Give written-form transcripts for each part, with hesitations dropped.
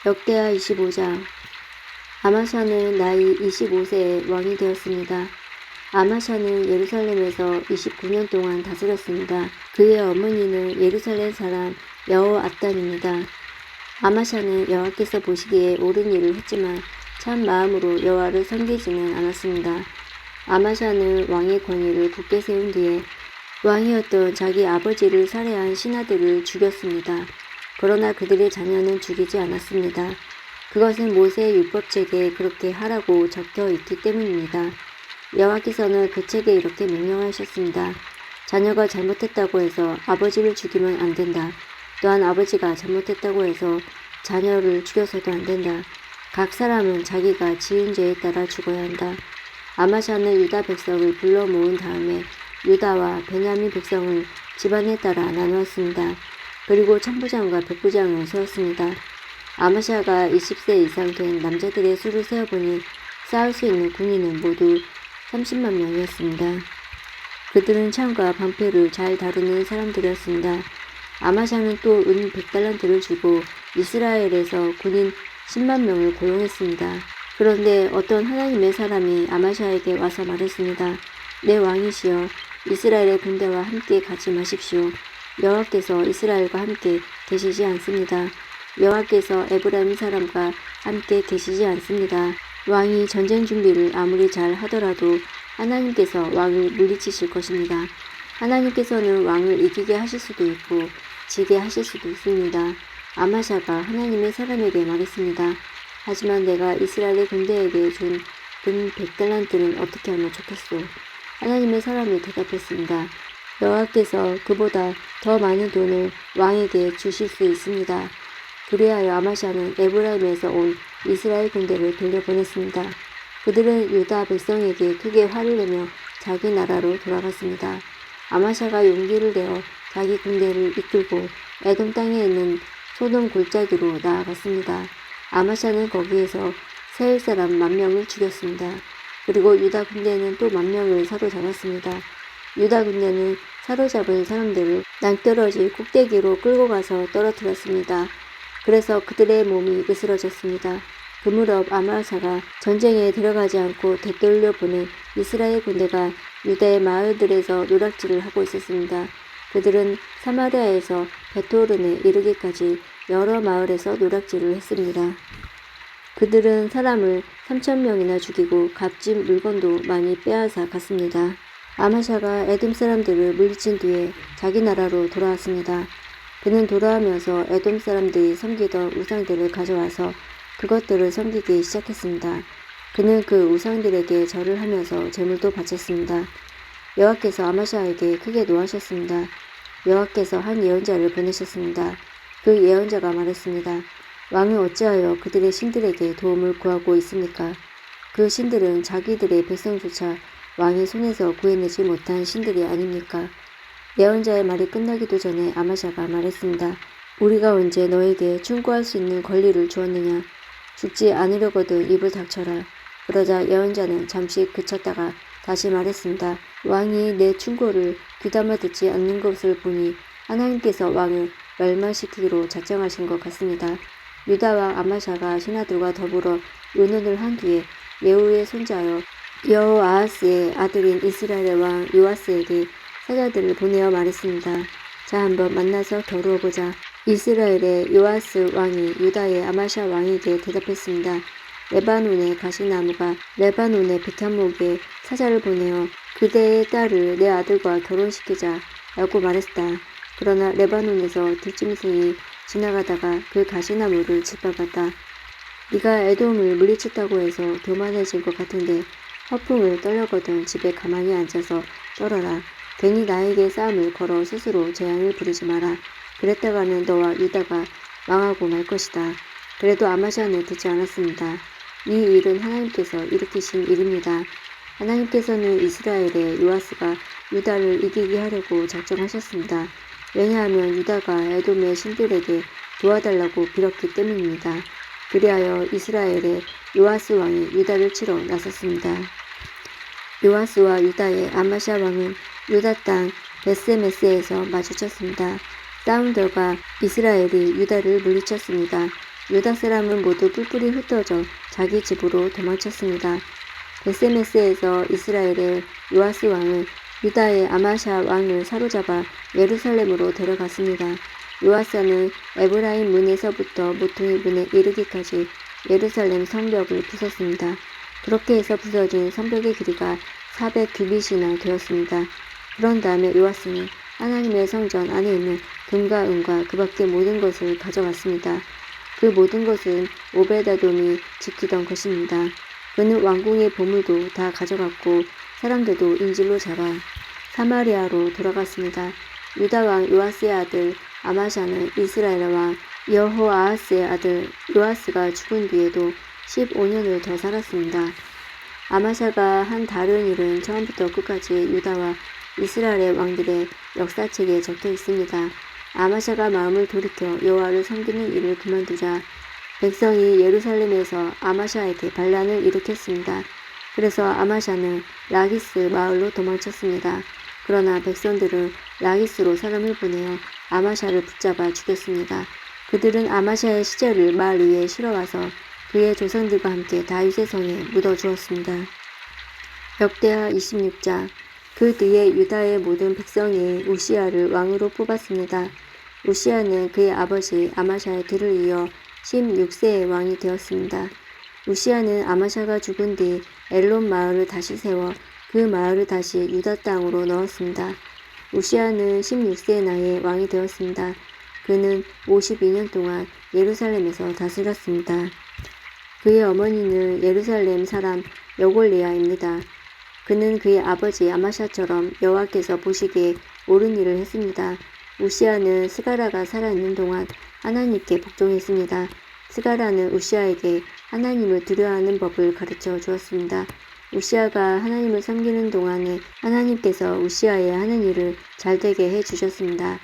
역대하 25장. 아마샤는 나이 25세에 왕이 되었습니다. 아마샤는 예루살렘에서 29년 동안 다스렸습니다. 그의 어머니는 예루살렘 사람 여호앗단입니다. 아마샤는 여호와께서 보시기에 옳은 일을 했지만 참 마음으로 여호와를 섬기지는 않았습니다. 아마샤는 왕의 권위를 굳게 세운 뒤에 왕이었던 자기 아버지를 살해한 신하들을 죽였습니다. 그러나 그들의 자녀는 죽이지 않았습니다. 그것은 모세의 율법책에 그렇게 하라고 적혀 있기 때문입니다. 여호와께서는 그 책에 이렇게 명령하셨습니다. 자녀가 잘못했다고 해서 아버지를 죽이면 안 된다. 또한 아버지가 잘못했다고 해서 자녀를 죽여서도 안 된다. 각 사람은 자기가 지은 죄에 따라 죽어야 한다. 아마샤는 유다 백성을 불러 모은 다음에 유다와 베냐민 백성을 집안에 따라 나누었습니다. 그리고 천부장과 백부장을 세웠습니다. 아마샤가 20세 이상 된 남자들의 수를 세어보니 싸울 수 있는 군인은 모두 30만 명이었습니다. 그들은 창과 방패를 잘 다루는 사람들이었습니다. 아마샤는 또 은 100달란트를 주고 이스라엘에서 군인 10만 명을 고용했습니다. 그런데 어떤 하나님의 사람이 아마샤에게 와서 말했습니다. 내 왕이시여, 이스라엘의 군대와 함께 가지 마십시오. 여호와께서 이스라엘과 함께 계시지 않습니다. 여호와께서 에브라임 사람과 함께 계시지 않습니다. 왕이 전쟁 준비를 아무리 잘 하더라도 하나님께서 왕을 물리치실 것입니다. 하나님께서는 왕을 이기게 하실 수도 있고 지게 하실 수도 있습니다. 아마샤가 하나님의 사람에게 말했습니다. 하지만 내가 이스라엘의 군대에게 준 금 100달란트는 어떻게 하면 좋겠소? 하나님의 사람이 대답했습니다. 여호와께서 그보다 더 많은 돈을 왕에게 주실 수 있습니다. 그리하여 아마샤는 에브라임에서 온 이스라엘 군대를 돌려보냈습니다. 그들은 유다 백성에게 크게 화를 내며 자기 나라로 돌아갔습니다. 아마샤가 용기를 내어 자기 군대를 이끌고 에돔 땅에 있는 소돔 골짜기로 나아갔습니다. 아마샤는 거기에서 세일 사람 10,000명을 죽였습니다. 그리고 유다 군대는 또 10,000명을 사로잡았습니다. 유다 군대는 사로잡은 사람들을 낭떠러지 꼭대기로 끌고 가서 떨어뜨렸습니다. 그래서 그들의 몸이 으스러졌습니다. 그 무렵 아마샤가 전쟁에 들어가지 않고 되돌려 보낸 이스라엘 군대가 유다의 마을들에서 노략질을 하고 있었습니다. 그들은 사마리아에서 베토른에 이르기까지 여러 마을에서 노략질을 했습니다. 그들은 사람을 3,000명이나 죽이고 값진 물건도 많이 빼앗아 갔습니다. 아마샤가 에돔 사람들을 물리친 뒤에 자기 나라로 돌아왔습니다. 그는 돌아오면서 에돔 사람들이 섬기던 우상들을 가져와서 그것들을 섬기기 시작했습니다. 그는 그 우상들에게 절을 하면서 제물도 바쳤습니다. 여호와께서 아마샤에게 크게 노하셨습니다. 여호와께서 한 예언자를 보내셨습니다. 그 예언자가 말했습니다. 왕은 어찌하여 그들의 신들에게 도움을 구하고 있습니까? 그 신들은 자기들의 백성조차 왕의 손에서 구해내지 못한 신들이 아닙니까? 예언자의 말이 끝나기도 전에 아마샤가 말했습니다. 우리가 언제 너에게 충고할 수 있는 권리를 주었느냐? 죽지 않으려거든 입을 닥쳐라. 그러자 예언자는 잠시 그쳤다가 다시 말했습니다. 왕이 내 충고를 귀담아 듣지 않는 것을 보니 하나님께서 왕을 멸망시키기로 작정하신 것 같습니다. 유다왕 아마샤가 신하들과 더불어 의논을 한 뒤에 예후의 손자여 여호아하스의 아들인 이스라엘의 왕 요아스에게 사자들을 보내어 말했습니다. 자, 한번 만나서 겨루어보자. 이스라엘의 요아스 왕이 유다의 아마샤 왕에게 대답했습니다. 레바논의 가시나무가 레바논의 백향목에 사자를 보내어 그대의 딸을 내 아들과 결혼시키자 라고 말했다. 그러나 레바논에서 들짐승이 지나가다가 그 가시나무를 짓밟았다. 네가 에돔을 물리쳤다고 해서 교만해진 것 같은데 허풍을 떨려거든 집에 가만히 앉아서 떨어라. 괜히 나에게 싸움을 걸어 스스로 재앙을 부리지 마라. 그랬다가는 너와 유다가 망하고 말 것이다. 그래도 아마샤는 듣지 않았습니다. 이 일은 하나님께서 일으키신 일입니다. 하나님께서는 이스라엘의 요아스가 유다를 이기게 하려고 작정하셨습니다. 왜냐하면 유다가 에돔의 신들에게 도와달라고 빌었기 때문입니다. 그리하여 이스라엘의 요아스 왕이 유다를 치러 나섰습니다. 요아스와 유다의 아마샤 왕은 유다 땅 베스메스에서 마주쳤습니다. 싸운 결과 이스라엘이 유다를 물리쳤습니다. 유다 사람은 모두 뿔뿔이 흩어져 자기 집으로 도망쳤습니다. 베세메스에서 이스라엘의 요아스 왕은 유다의 아마샤 왕을 사로잡아 예루살렘으로 데려갔습니다. 요아스는 에브라임 문에서부터 모퉁이 문에 이르기까지 예루살렘 성벽을 부쉈습니다. 그렇게 해서 부서진 성벽의 길이가 400규빗이나 되었습니다. 그런 다음에 요아스는 하나님의 성전 안에 있는 금과 은과 그 밖의 모든 것을 가져갔습니다. 그 모든 것은 오베다돔이 지키던 것입니다. 그는 왕궁의 보물도 다 가져갔고 사람들도 인질로 잡아 사마리아로 돌아갔습니다. 유다 왕 요아스의 아들 아마샤는 이스라엘 왕 여호아하스의 아들 요아스가 죽은 뒤에도 15년을 더 살았습니다. 아마샤가 한 다른 일은 처음부터 끝까지 유다와 이스라엘의 왕들의 역사책에 적혀 있습니다. 아마샤가 마음을 돌이켜 여호와를 섬기는 일을 그만두자 백성이 예루살렘에서 아마샤에게 반란을 일으켰습니다. 그래서 아마샤는 라기스 마을로 도망쳤습니다. 그러나 백성들은 라기스로 사람을 보내어 아마샤를 붙잡아 죽였습니다. 그들은 아마샤의 시체를 말 위에 실어와서 그의 조상들과 함께 다윗의 성에 묻어주었습니다. 역대하 26장. 그 뒤에 유다의 모든 백성이 우시야를 왕으로 뽑았습니다. 우시야는 그의 아버지 아마샤의 뒤를 이어 16세의 왕이 되었습니다. 우시야는 아마샤가 죽은 뒤 엘론 마을을 다시 세워 그 마을을 다시 유다 땅으로 넣었습니다. 우시야는 16세의 나이에 왕이 되었습니다. 그는 52년 동안 예루살렘에서 다스렸습니다. 그의 어머니는 예루살렘 사람 여골레아입니다. 그는 그의 아버지 아마샤처럼 여호와께서 보시기에 옳은 일을 했습니다. 우시야는 스가랴가 살아있는 동안 하나님께 복종했습니다. 스가랴는 우시야에게 하나님을 두려워하는 법을 가르쳐 주었습니다. 우시야가 하나님을 섬기는 동안에 하나님께서 우시야의 하는 일을 잘되게 해주셨습니다.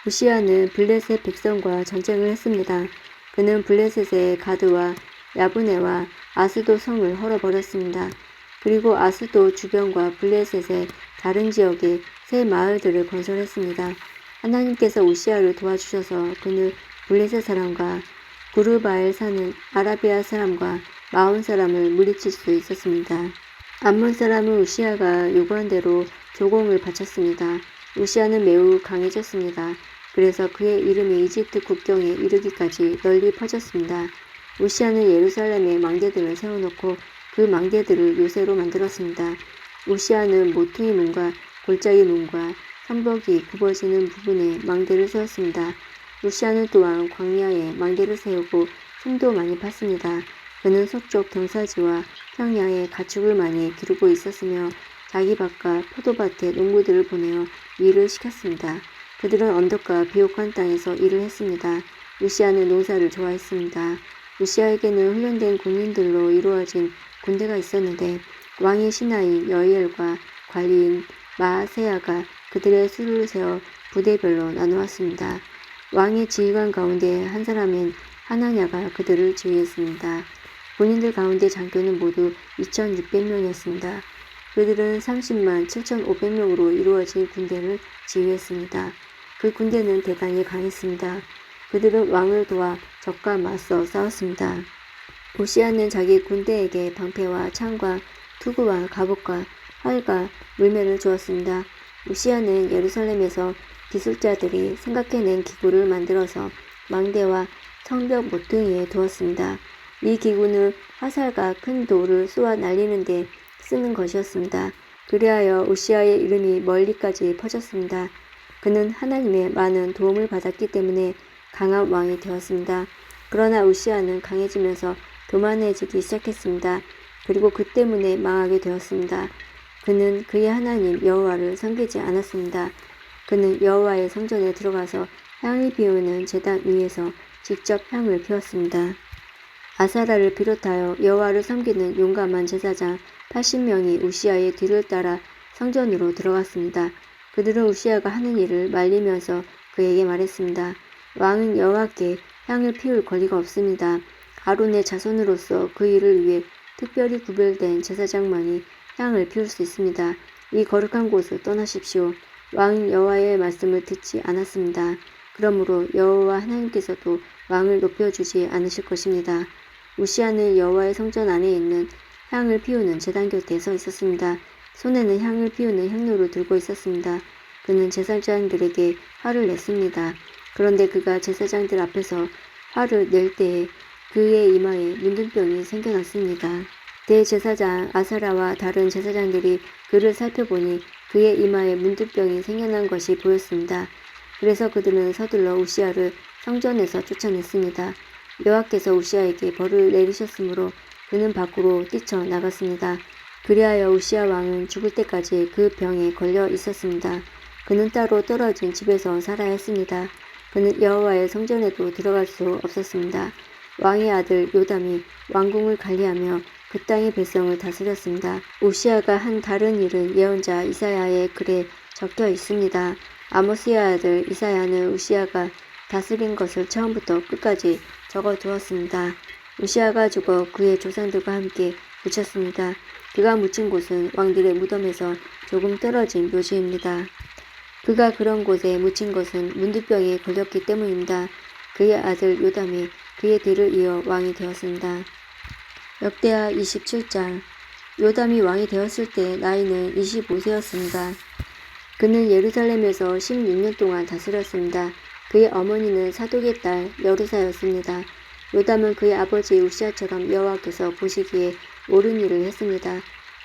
우시야는 블레셋 백성과 전쟁을 했습니다. 그는 블레셋의 가드와 야브네와 아스도 성을 헐어버렸습니다. 그리고 아스도 주변과 블레셋의 다른 지역에 새 마을들을 건설했습니다. 하나님께서 우시야를 도와주셔서 그는 블레셋 사람과 구르바엘 사는 아라비아 사람과 마온 사람을 물리칠 수 있었습니다. 암몬 사람은 우시야가 요구한 대로 조공을 바쳤습니다. 우시야는 매우 강해졌습니다. 그래서 그의 이름이 이집트 국경에 이르기까지 널리 퍼졌습니다. 우시야는 예루살렘에 망대들을 세워놓고 그 망대들을 요새로 만들었습니다. 우시야는 모퉁이 문과 골짜기 문과 성벽이 굽어지는 부분에 망대를 세웠습니다. 우시야는 또한 광야에 망대를 세우고 숨도 많이 팠습니다. 그는 서쪽 경사지와 평야에 가축을 많이 기르고 있었으며 자기 밭과 포도밭에 농부들을 보내어 일을 시켰습니다. 그들은 언덕과 비옥한 땅에서 일을 했습니다. 우시야는 농사를 좋아했습니다. 우시야에게는 훈련된 군인들로 이루어진 군대가 있었는데 왕의 신하인 여이엘과 관리인 마아세야가 그들의 수를 세워 부대별로 나누었습니다. 왕의 지휘관 가운데 한 사람인 하나냐가 그들을 지휘했습니다. 군인들 가운데 장교는 모두 2,600명이었습니다. 그들은 30만 7,500명으로 이루어진 군대를 지휘했습니다. 그 군대는 대단히 강했습니다. 그들은 왕을 도와 적과 맞서 싸웠습니다. 우시야는 자기 군대에게 방패와 창과 투구와 갑옷과 활과 물매를 주었습니다. 우시야는 예루살렘에서 기술자들이 생각해낸 기구를 만들어서 망대와 성벽 모퉁이에 두었습니다. 이 기구는 화살과 큰 돌을 쏘아 날리는 데 쓰는 것이었습니다. 그리하여 우시야의 이름이 멀리까지 퍼졌습니다. 그는 하나님의 많은 도움을 받았기 때문에 강한 왕이 되었습니다. 그러나 우시야는 강해지면서 교만해지기 시작했습니다. 그리고 그 때문에 망하게 되었습니다. 그는 그의 하나님 여호와를 섬기지 않았습니다. 그는 여호와의 성전에 들어가서 향을 피우는 제단 위에서 직접 향을 피웠습니다. 아사라를 비롯하여 여호와를 섬기는 용감한 제사장 80명이 우시야의 뒤를 따라 성전으로 들어갔습니다. 그들은 우시야가 하는 일을 말리면서 그에게 말했습니다. 왕은 여호와께 향을 피울 권리가 없습니다. 아론의 자손으로서 그 일을 위해 특별히 구별된 제사장만이 향을 피울 수 있습니다. 이 거룩한 곳을 떠나십시오. 왕은 여호와의 말씀을 듣지 않았습니다. 그러므로 여호와 하나님께서도 왕을 높여주지 않으실 것입니다. 우시아는 여호와의 성전 안에 있는 향을 피우는 제단 곁에 서 있었습니다. 손에는 향을 피우는 향로를 들고 있었습니다. 그는 제사장들에게 화를 냈습니다. 그런데 그가 제사장들 앞에서 화를 낼 때에 그의 이마에 문둥병이 생겨났습니다. 대제사장 아사라와 다른 제사장들이 그를 살펴보니 그의 이마에 문둥병이 생겨난 것이 보였습니다. 그래서 그들은 서둘러 우시아를 성전에서 쫓아냈습니다. 여호와께서 우시아에게 벌을 내리셨으므로 그는 밖으로 뛰쳐나갔습니다. 그리하여 우시아 왕은 죽을 때까지 그 병에 걸려 있었습니다. 그는 따로 떨어진 집에서 살아야 했습니다. 그는 여호와의 성전에도 들어갈 수 없었습니다. 왕의 아들 요담이 왕궁을 관리하며 그 땅의 백성을 다스렸습니다. 우시아가 한 다른 일은 예언자 이사야의 글에 적혀 있습니다. 아모스의 아들 이사야는 우시아가 다스린 것을 처음부터 끝까지 적어두었습니다. 우시아가 죽어 그의 조상들과 함께 묻혔습니다. 그가 묻힌 곳은 왕들의 무덤에서 조금 떨어진 묘지입니다. 그가 그런 곳에 묻힌 것은 문둥병에 걸렸기 때문입니다. 그의 아들 요담이 그의 뒤를 이어 왕이 되었습니다. 역대하 27장. 요담이 왕이 되었을 때 나이는 25세였습니다. 그는 예루살렘에서 16년 동안 다스렸습니다. 그의 어머니는 사독의 딸 여루사였습니다. 요담은 그의 아버지 우시아처럼 여호와께서 보시기에 옳은 일을 했습니다.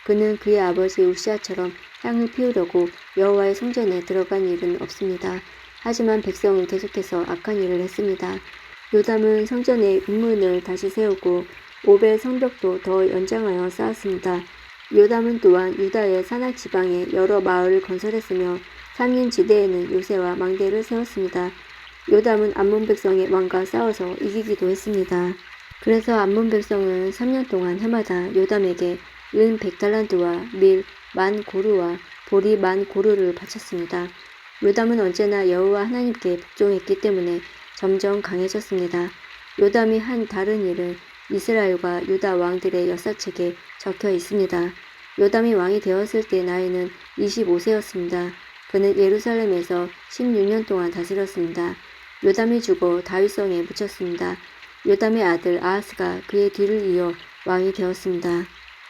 그는 그의 아버지 우시아처럼 향을 피우려고 여호와의 성전에 들어간 일은 없습니다. 하지만 백성은 계속해서 악한 일을 했습니다. 요담은 성전의 윗문을 다시 세우고 오벨 성벽도 더 연장하여 쌓았습니다. 요담은 또한 유다의 산악 지방에 여러 마을을 건설했으며 산림 지대에는 요새와 망대를 세웠습니다. 요담은 암몬 백성의 왕과 싸워서 이기기도 했습니다. 그래서 암몬 백성은 3년 동안 해마다 요담에게 은 100달란트와 밀 10,000고르와 보리 10,000고르를 바쳤습니다. 요담은 언제나 여호와 하나님께 복종했기 때문에 점점 강해졌습니다. 요담이 한 다른 일은 이스라엘과 유다 왕들의 역사책에 적혀 있습니다. 요담이 왕이 되었을 때 나이는 25세였습니다. 그는 예루살렘에서 16년 동안 다스렸습니다. 요담이 죽어 다윗성에 묻혔습니다. 요담의 아들 아하스가 그의 뒤를 이어 왕이 되었습니다.